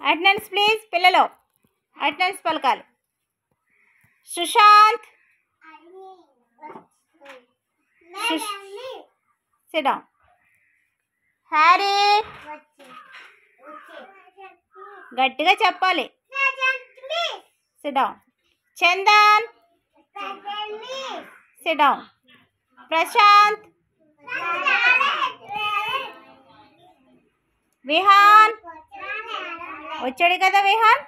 Attendance please. పిల్లలు attendance పలకాలి. Sushant SIT down. Harry గట్టిగా చెప్పాలి. Sit down. Chandan sit down. Prashant Vihaan వచ్చాడు కదా Vihaan.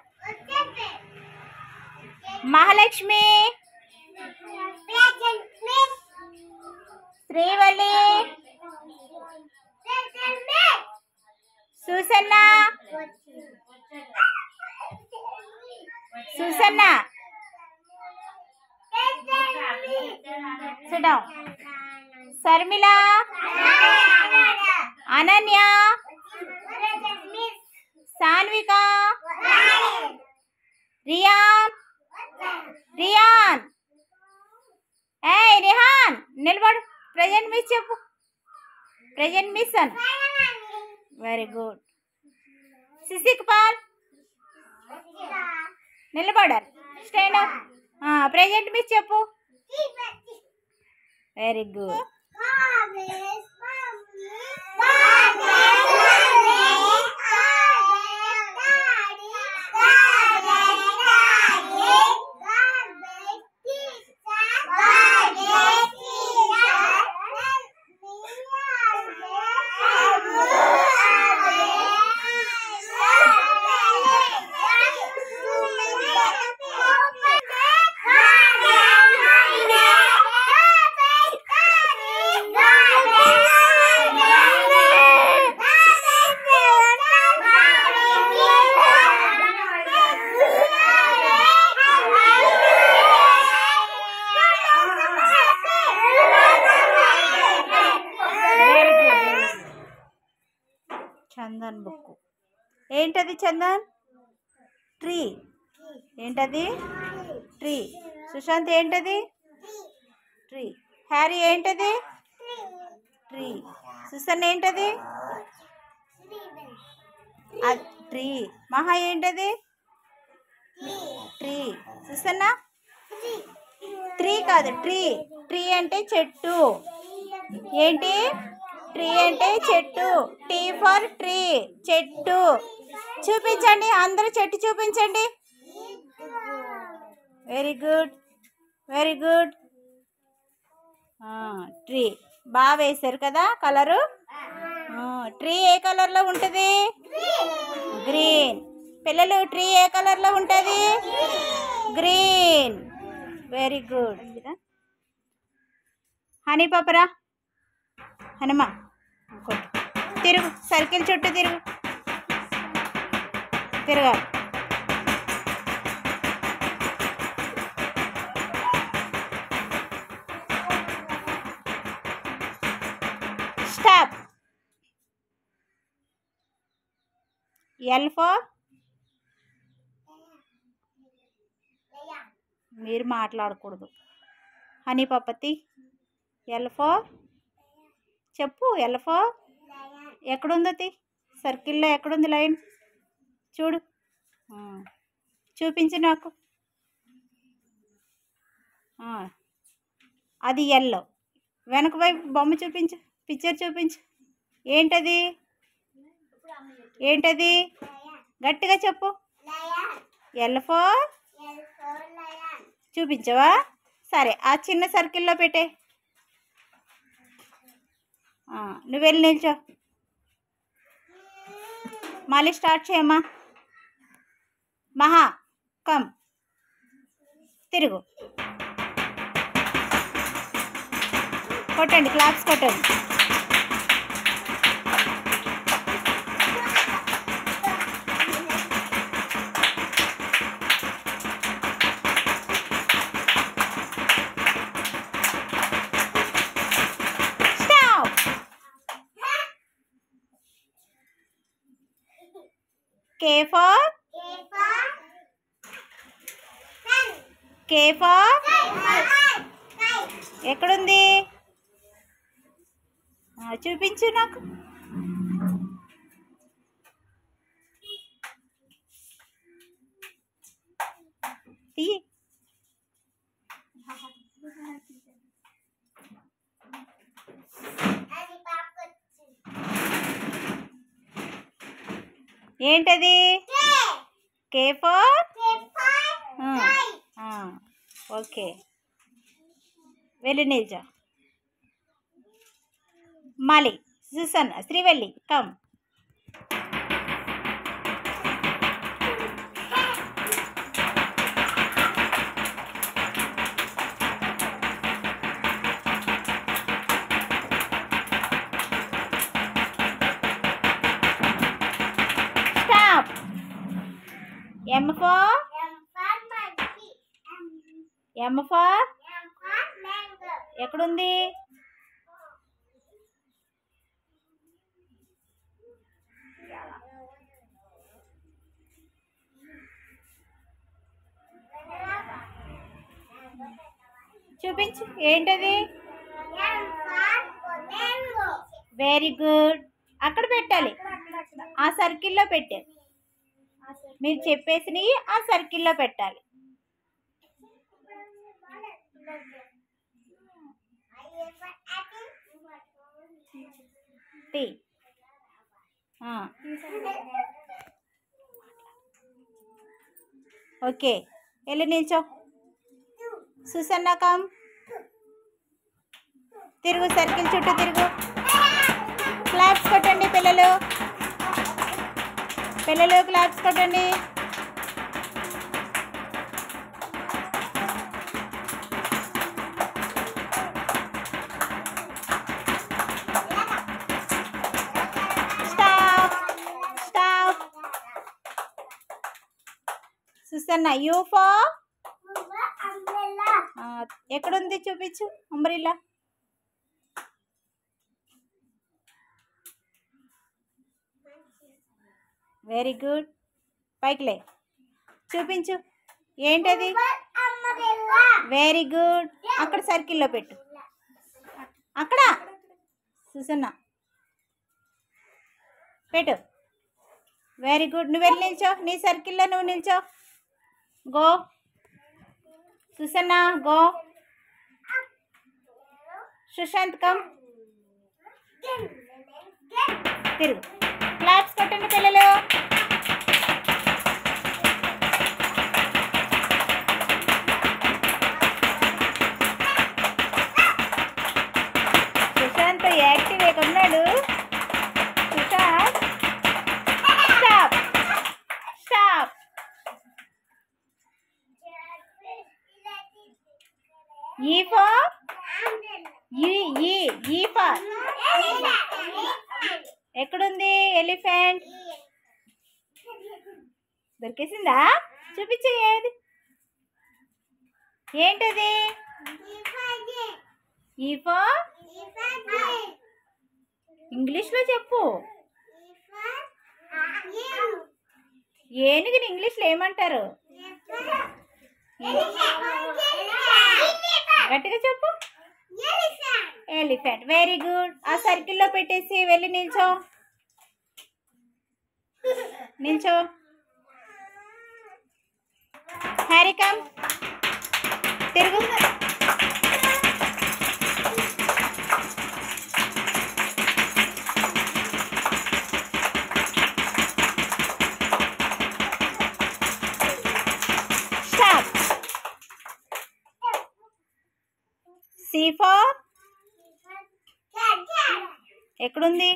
Mahalakshmi Srivalli Susanna Susanna sit down. Sharmila Ananya Sanvika Riyan Riyan ఏయ్ రిహాన్ నిలబడు. ప్రెజెంట్ మిస్ చెప్పు. ప్రెజెంట్ మిస్ అను. Very good. సిసిక్ పాల్ నిలబడాలి. Stand up. ప్రెజెంట్ మిస్ చెప్పు. Very good. చందన్ బుక్ ఏంటది? చందన్ ట్రీ. ఏంటది? ట్రీ. సుశాంత్ ఏంటది? ట్రీ. హ్యారీ ఏంటది? ట్రీ. సుసన్ ఏంటది? ట్రీ. మహా ఏంటది? ట్రీ. సుసన్న ట్రీ కాదు ట్రీ. ట్రీ అంటే చెట్టు. ఏంటి? ట్రీ అంటే చెట్టు. Tea for tree. చెట్టు. చూపించండి అందరూ చెట్టు చూపించండి. Very good very good. Tree బాగా వేశారు కదా కలరు. ట్రీ ఏ కలర్లో ఉంటుంది? గ్రీన్. పిల్లలు ట్రీ ఏ కలర్లో ఉంటుంది? గ్రీన్. Very good. హనీ పాపరా హనుమా తిరుగు. సర్కిల్ చుట్టూ తిరుగు. తిరగాలి. స్టాప్. ఎల్ ఫర్ మీరు మాట్లాడకూడదు. హనీ పప్పతి. ఎల్ ఫర్ చెప్పు. ఎల్ ఫర్ ఎక్కడుంది? సర్కిల్లో ఎక్కడుంది లైన్? చూడు. చూపించు నాకు. అది ఎల్లో. వెనక వైపు బొమ్మ చూపించు. పిక్చర్ చూపించు. ఏంటది? ఏంటది? గట్టిగా చెప్పు. ఎల్ ఫర్ చూపించవా? సరే ఆ చిన్న సర్కిల్లో పెట్టే. నువ్వు వెళ్ళి నిల్చో. మళ్ళీ స్టార్ట్ చేయమ్మా. మహా కమ్. తిరుగు. కొట్టండి. క్లాప్స్ కొట్టండి. K for ఎక్కడుంది? చూపించు నాకు. తీ. ఏంటది? కే ఫర్ ఓకే, వెళ్ళి నిల్చో. Mali, Susanna, Srivalli come. Stop. M for ఎక్కడుంది? చూపించు, ఏంటది? Very good. అక్కడ పెట్టాలి, ఆ సర్కిల్లో పెట్టాలి. మీరు చెప్పేసినవి ఆ సర్కిల్లో పెట్టాలి. టీ. ఓకే, వెళ్ళి నిల్చో. Susanna come. తిరుగు, సర్కిల్ చుట్టూ తిరుగు. క్లాప్స్ కొట్టండి పిల్లలు, పిల్లలు క్లాప్స్ కొట్టండి. స్టాప్. సుసన్న, యూ ఫర్ ఎక్కడుంది చూపించు. అంబ్రెల్లా. Very good. పైకిలే, చూపించు, ఏంటది? Very good. అక్కడ సర్కిల్లో పెట్టు, అక్కడ. సుసన్న పెట్టు. Very good. నువ్వు వెళ్ళి నిల్చో, నీ సర్కిల్లో నువ్వు నిల్చో. Go Susanna, go. Sushant come. తిరుగు. క్లాప్స్ కొట్టండి పిల్లలు. సుశాంత్ యాక్టివ్ ఉన్నాడు. Sushant stop. Stop. E for E for ఎక్కడుంది? ఎలిఫెంట్. దొరికేసిందా? చూపించే, ఏది? ఏంటది? ఈ ఫర్ ఇంగ్లీష్లో చెప్పు. ఏనుగుని ఇంగ్లీష్లో ఏమంటారు? గట్టిగా చెప్పు. ఎలిఫెంట్. Very good. ఆ సర్కిల్లో పెట్టేసి వెళ్ళి నిల్చో. నిల్చో. Harry come. తిరుగు. స్టాప్. సి ఫర్ ఎక్కడుంది?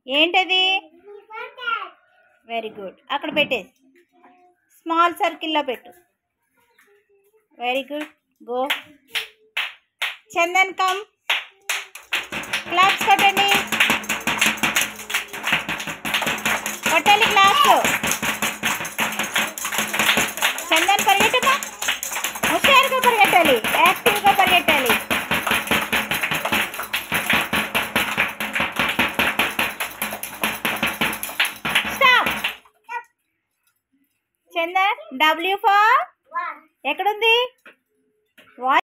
ఏంటది? Very good. అక్కడ పెట్టేసి స్మాల్ సర్కిల్లో పెట్టు. Very good. Go. Chandan come. Claps కొట్టండి. కొట్టాలి క్లాప్స్. చందన్ పరిగెట్టమ్మా, హుషారుగా పరిగెట్టాలి, యాక్టివ్గా పరిగెట్టాలి. స్టాప్. చందన్, డబ్ల్యూ ఫర్ ఎక్కడుంది?